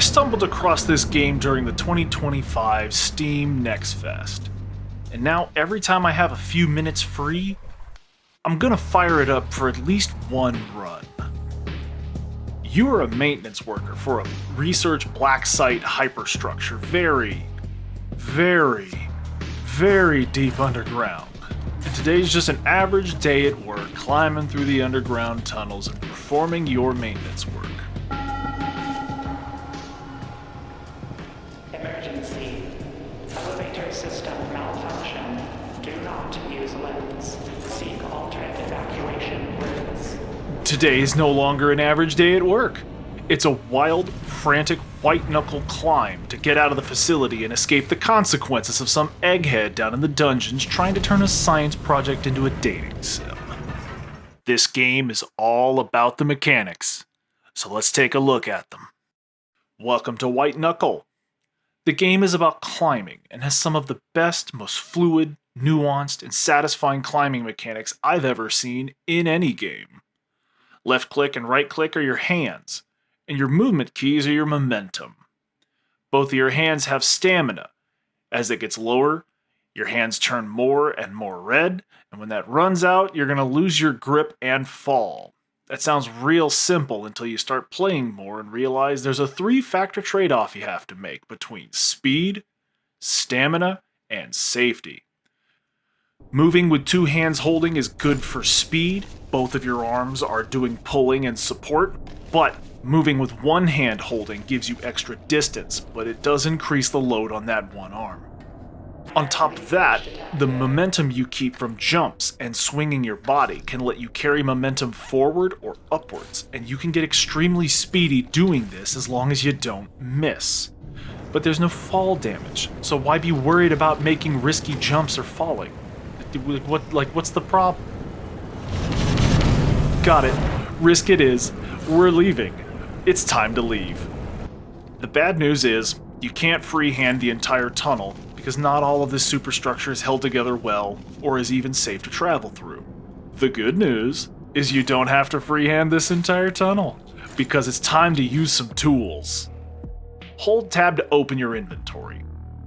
stumbled across this game during the 2025 Steam Next Fest, and now every time I have a few minutes free, I'm gonna fire it up for at least one run. You are a maintenance worker for a research black site hyperstructure very deep underground. And today's just an average day at work climbing through the underground tunnels and performing your maintenance work. Emergency. Elevator system malfunction. Do not use lifts. Seek alternate evacuation routes. Today is no longer an average day at work. It's a wild, frantic, white-knuckle climb to get out of the facility and escape the consequences of some egghead down in the dungeons trying to turn a science project into a dating sim. This game is all about the mechanics, so let's take a look at them. Welcome to White Knuckle. The game is about climbing and has some of the best, most fluid, nuanced, and satisfying climbing mechanics I've ever seen in any game. Left click and right click are your hands, and your movement keys are your momentum. Both of your hands have stamina. As it gets lower, your hands turn more and more red, and when that runs out, you're going to lose your grip and fall. That sounds real simple until you start playing more and realize there's a 3-factor trade-off you have to make between speed, stamina, and safety. Moving with 2 hands holding is good for speed. Both of your arms are doing pulling and support, but moving with 1 hand holding gives you extra distance, but it does increase the load on that one arm. On top of that, the momentum you keep from jumps and swinging your body can let you carry momentum forward or upwards, and you can get extremely speedy doing this as long as you don't miss. But there's no fall damage, so why be worried about making risky jumps or falling? What's the problem? Got it. Risk it is. We're leaving. It's time to leave. The bad news is, you can't freehand the entire tunnel because not all of this superstructure is held together well or is even safe to travel through. The good news is you don't have to freehand this entire tunnel because it's time to use some tools. Hold tab to open your inventory.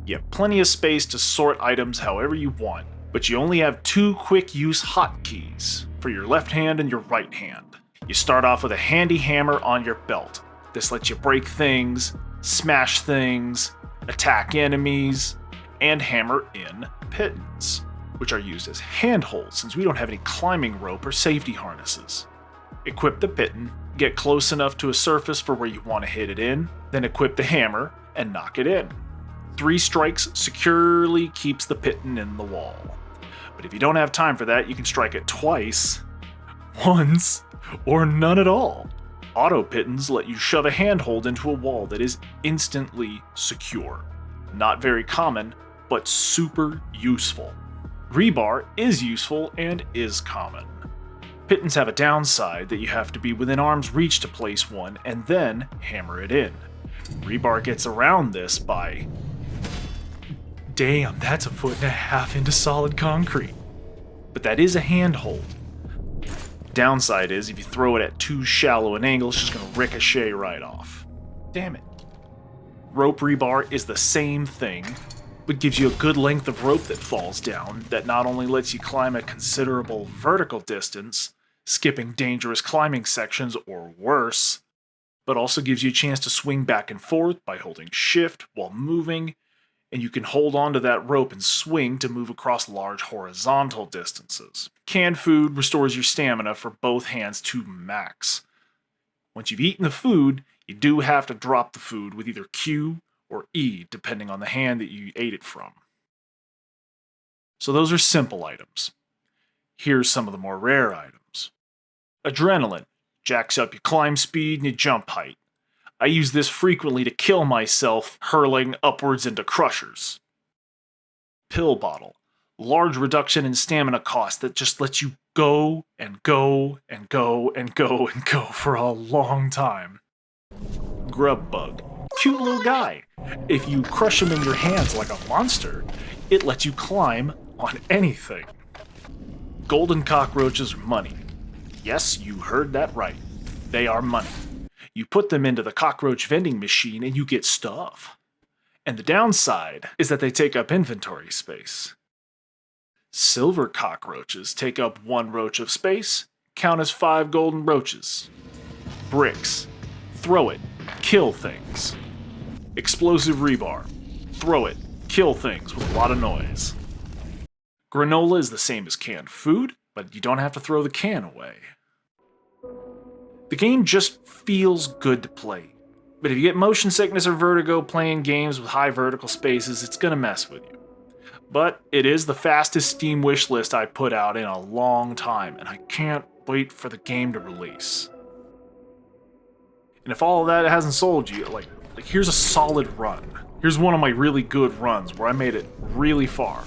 You have plenty of space to sort items however you want, but you only have 2 quick-use hotkeys for your left hand and your right hand. You start off with a handy hammer on your belt. This lets you break things, smash things, attack enemies, and hammer in pittons, which are used as handholds since we don't have any climbing rope or safety harnesses. Equip the pitton, get close enough to a surface for where you want to hit it in, then equip the hammer and knock it in. 3 strikes securely keeps the pitton in the wall. But if you don't have time for that, you can strike it twice, once, or none at all. Auto pittons let you shove a handhold into a wall that is instantly secure. Not very common, but super useful. Rebar is useful and is common. Pittons have a downside that you have to be within arm's reach to place one and then hammer it in. Rebar gets around this by... Damn, that's 1.5 feet into solid concrete. But that is a handhold. Downside is, if you throw it at too shallow an angle, it's just going to ricochet right off. Damn it. Rope rebar is the same thing, but gives you a good length of rope that falls down that not only lets you climb a considerable vertical distance, skipping dangerous climbing sections or worse, but also gives you a chance to swing back and forth by holding shift while moving, and you can hold onto that rope and swing to move across large horizontal distances. Canned food restores your stamina for both hands to max. Once you've eaten the food, you do have to drop the food with either Q or E, depending on the hand that you ate it from. So those are simple items. Here's some of the more rare items. Adrenaline jacks up your climb speed and your jump height. I use this frequently to kill myself, hurling upwards into crushers. Pill bottle. Large reduction in stamina cost that just lets you go and go and go and go and go for a long time. Grub bug. Cute little guy. If you crush him in your hands like a monster, it lets you climb on anything. Golden cockroaches are money. Yes, you heard that right. They are money. You put them into the cockroach vending machine and you get stuff. And the downside is that they take up inventory space. Silver cockroaches take up 1 roach of space, count as 5 golden roaches. Bricks. Throw it, kill things. Explosive rebar. Throw it, kill things with a lot of noise. Granola is the same as canned food, but you don't have to throw the can away. The game just feels good to play, but if you get motion sickness or vertigo playing games with high vertical spaces, it's gonna mess with you. But it is the fastest Steam wishlist I put out in a long time, and I can't wait for the game to release. And if all of that hasn't sold you, like here's a solid run. Here's one of my really good runs where I made it really far.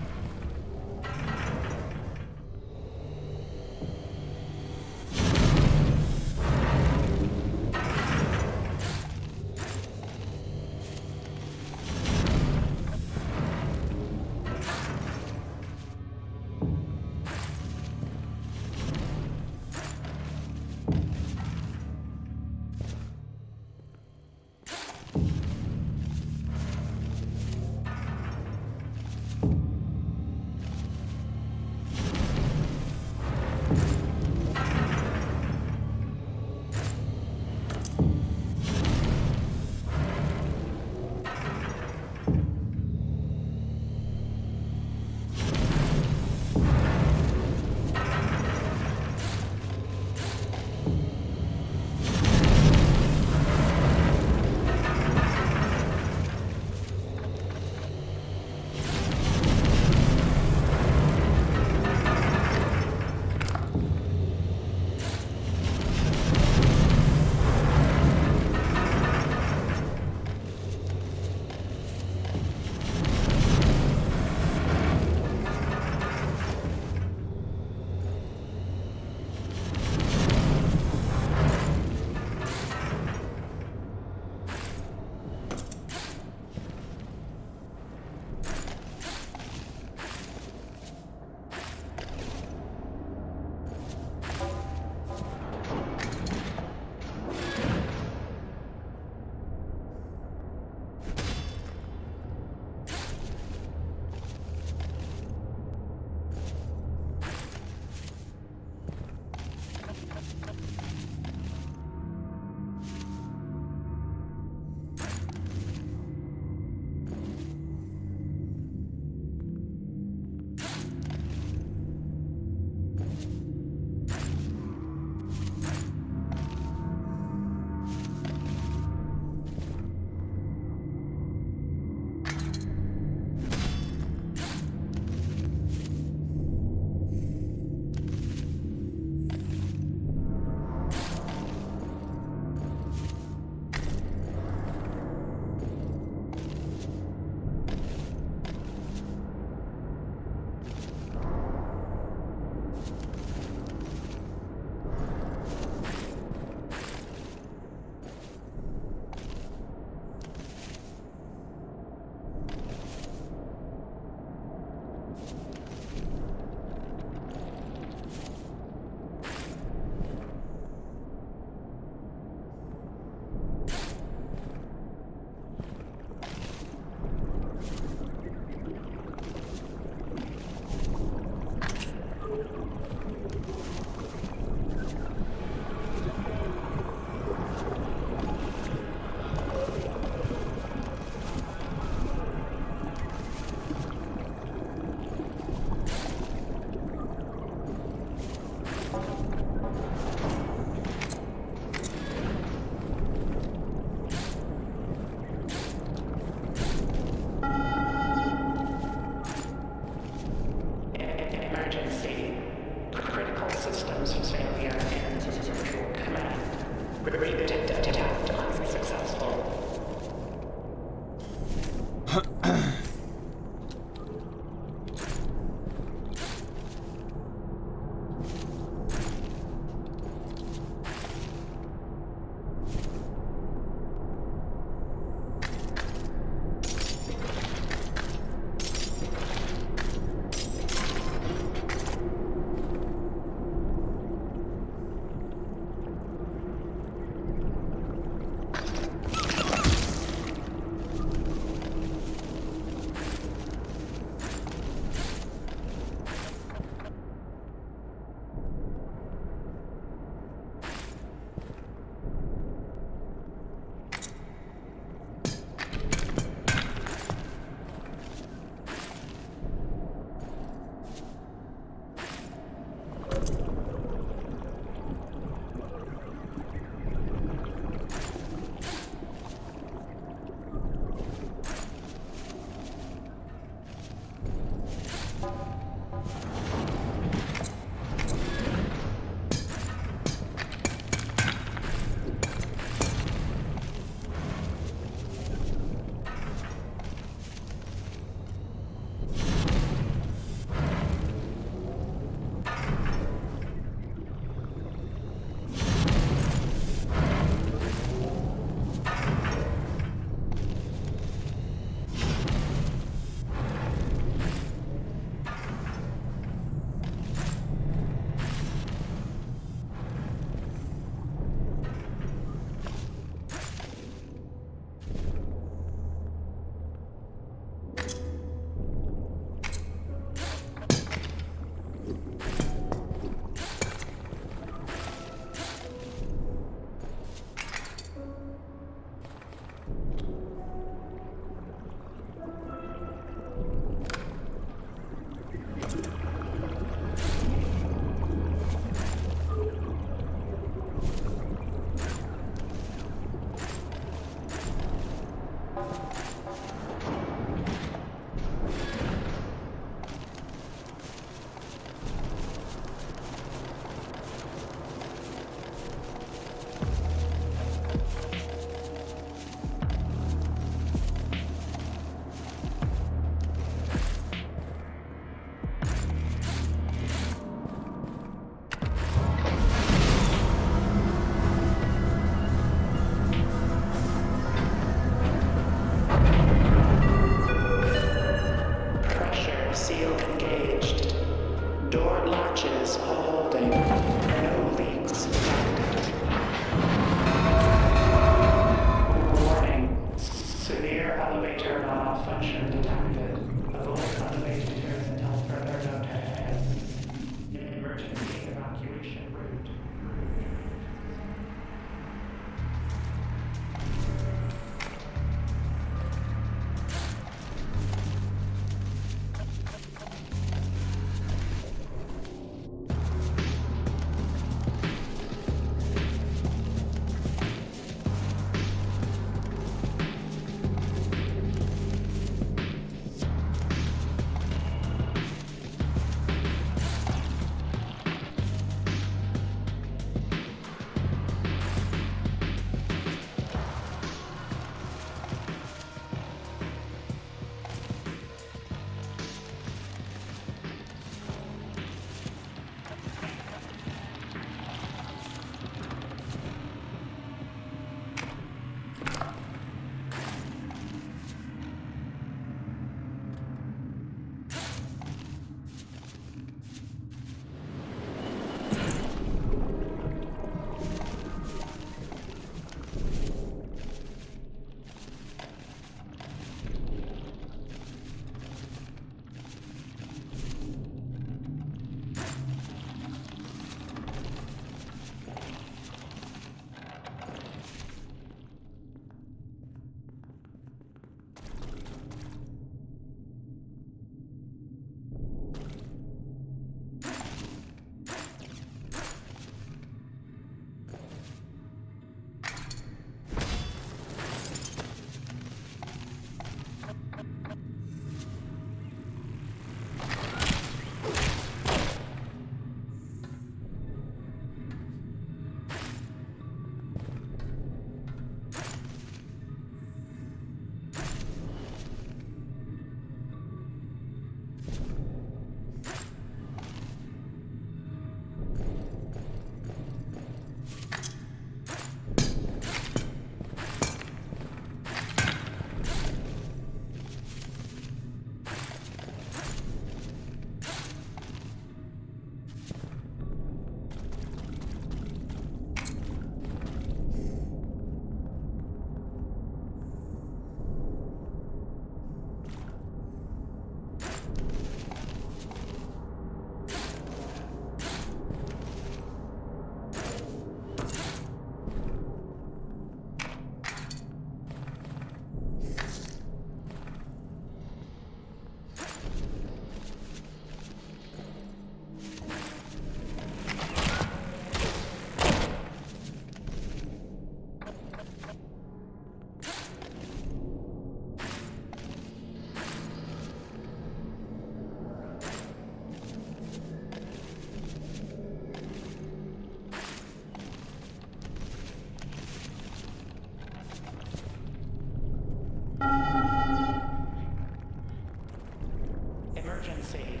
Emergency.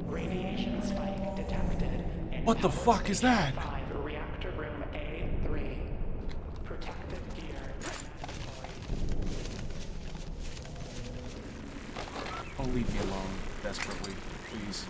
Radiation spike detected in What the Power fuck is that? Station 5, Reactor Room A3. Protective gear mandatory. Oh, leave me alone, desperately, please.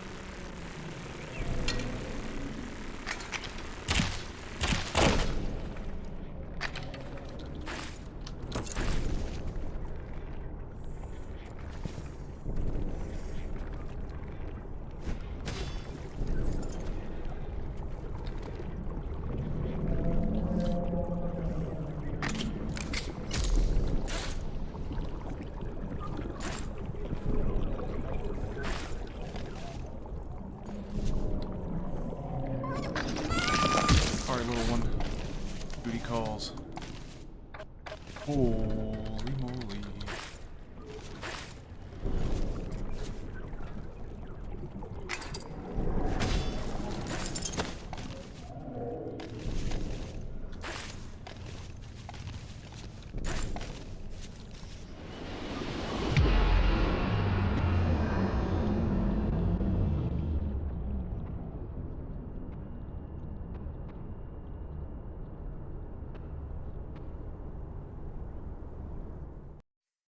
Alright, little one. Duty calls. Oh.